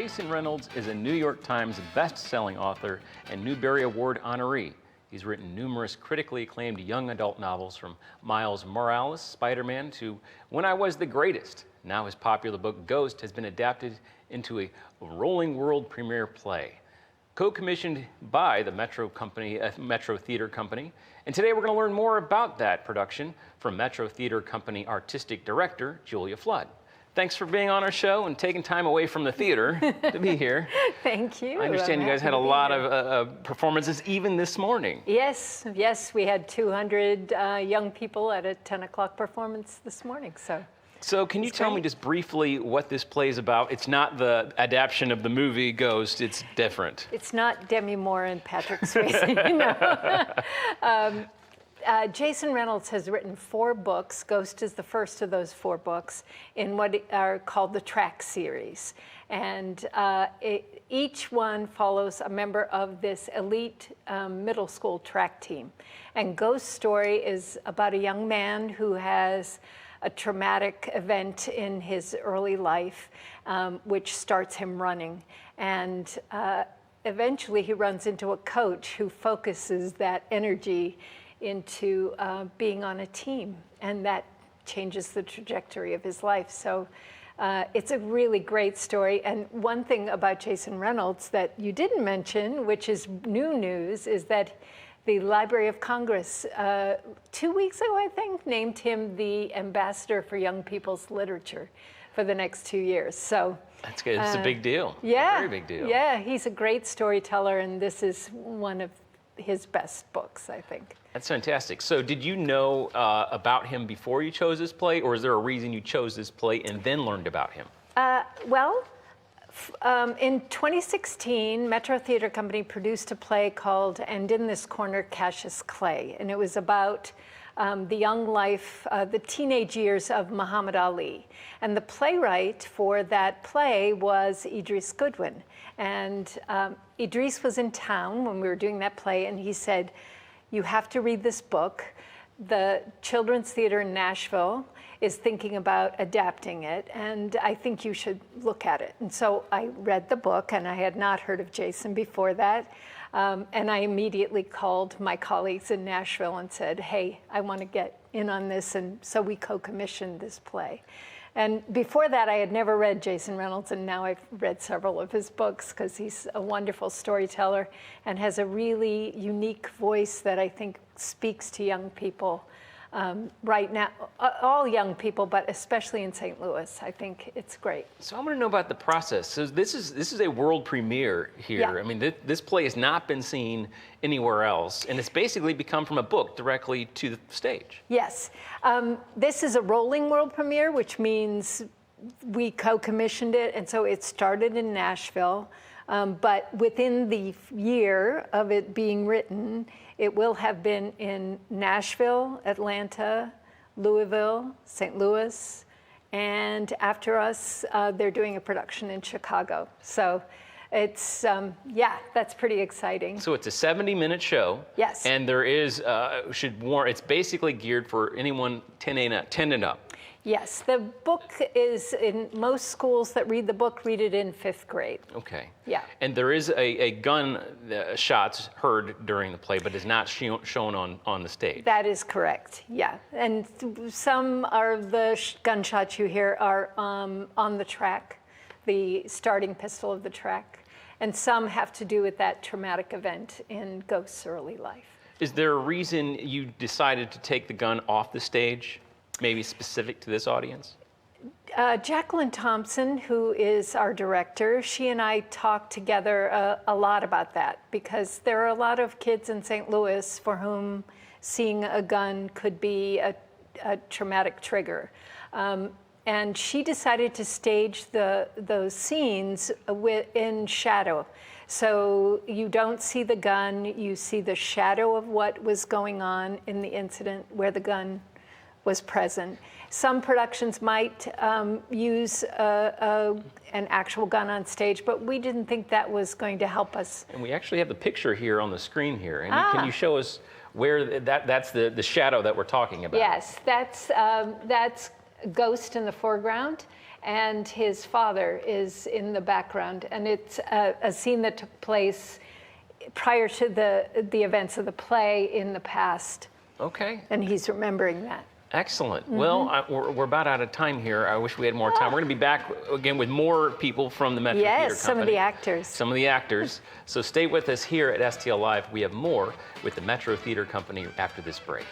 Jason Reynolds is a New York Times best-selling author and Newbery Award honoree. He's written numerous critically acclaimed young adult novels, from Miles Morales' Spider-Man to When I Was the Greatest. Now his popular book Ghost has been adapted into a rolling world premiere play, co-commissioned by the Metro Theater Company. And today we're going to learn more about that production from Metro Theater Company Artistic Director Julia Flood. Thanks for being on our show and taking time away from the theater to be here. Thank you. I understand you guys had a lot of performances even this morning. Yes, we had 200 young people at a 10 o'clock performance this morning. So can you tell me just briefly what this play is about? It's not the adaptation of the movie Ghost, it's different. It's not Demi Moore and Patrick Swayze, no. Jason Reynolds has written 4 books. Ghost is the first of those 4 books in what are called the Track series. And each one follows a member of this elite middle school track team. And Ghost's story is about a young man who has a traumatic event in his early life, which starts him running. And eventually he runs into a coach who focuses that energy into being on a team, and that changes the trajectory of his life. So it's a really great story. And one thing about Jason Reynolds that you didn't mention, which is new news, is that the Library of Congress 2 weeks ago, I think, named him the ambassador for young people's literature for the next 2 years. So that's good. It's a big deal. Yeah, a very big deal. Yeah, he's a great storyteller, and this is one of his best books, I think. That's fantastic. So did you know about him before you chose this play, or is there a reason you chose this play and then learned about him? In 2016, Metro Theater Company produced a play called And in This Corner, Cassius Clay. And it was about the young life, the teenage years of Muhammad Ali. And the playwright for that play was Idris Goodwin. And Idris was in town when we were doing that play, and he said, "You have to read this book. The Children's Theater in Nashville is thinking about adapting it, and I think you should look at it." And so I read the book, and I had not heard of Jason before that. And I immediately called my colleagues in Nashville and said, "Hey, I want to get in on this." And so we co-commissioned this play. And before that, I had never read Jason Reynolds, and now I've read several of his books because he's a wonderful storyteller and has a really unique voice that I think speaks to young people right now, all young people, but especially in St. Louis. I think it's great. So I want to know about the process. So this is a world premiere here. Yeah. I mean, this play has not been seen anywhere else, and it's basically become from a book directly to the stage. Yes. This is a rolling world premiere, which means we co-commissioned it, and so it started in Nashville. But within the year of it being written, it will have been in Nashville, Atlanta, Louisville, St. Louis, and after us, they're doing a production in Chicago. So it's, that's pretty exciting. So it's a 70-minute show. Yes. And there is, it's basically geared for anyone 10 and up. Yes, the book is in most schools that read the book, read it in 5th grade. Okay. Yeah. And there is a gun shots heard during the play, but is not shown on the stage. That is correct, yeah. And some of the gunshots you hear are on the track, the starting pistol of the track. And some have to do with that traumatic event in Ghost's early life. Is there a reason you decided to take the gun off the stage? Maybe specific to this audience? Jacqueline Thompson, who is our director, she and I talked together a lot about that, because there are a lot of kids in St. Louis for whom seeing a gun could be a traumatic trigger. And she decided to stage those scenes in shadow. So you don't see the gun, you see the shadow of what was going on in the incident where the gun was present. Some productions might use an actual gun on stage, but we didn't think that was going to help us. And we actually have the picture here on the screen here. And can you show us where that's the shadow that we're talking about? Yes, that's Ghost in the foreground, and his father is in the background. And it's a scene that took place prior to the events of the play in the past. Okay. And he's remembering that. Excellent. Well, we're about out of time here. I wish we had more time. We're going to be back again with more people from the Metro Theater Company. Yes, some of the actors. Some of the actors. So stay with us here at STL Live. We have more with the Metro Theater Company after this break.